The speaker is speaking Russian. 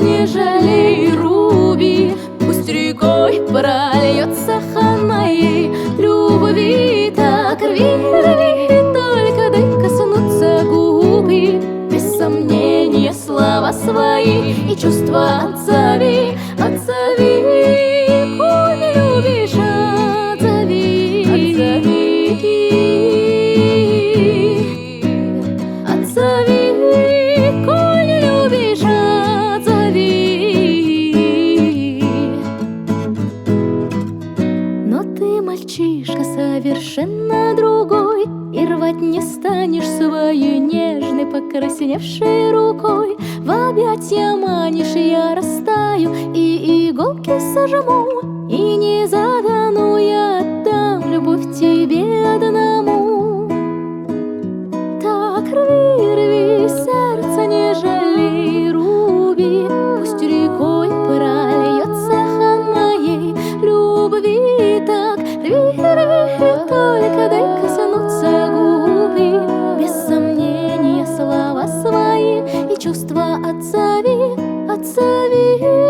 не жалей, Руби. Пусть рекой прольется хан моей любви. Так рви, рви, только дай коснуться губы. Без сомнения слова свои и чувства отзови, отзови. Коль любишь, отзови, отзови, отзови. Коль любишь, отзови. Но ты, мальчишка, совершенно другой, и рвать не станешь своей нежной, покрасневшей рукой. В объятья манишь, я растаю, и иголки сожму, и не задану я отдам любовь тебе одному. Так рви, рви, сердце не жалей, Руби. Пусть рекой прольется хан моей любви. Так рви, рви, только дай коснуться губы. Без сомнения слова свои и чувства отзови, отзови.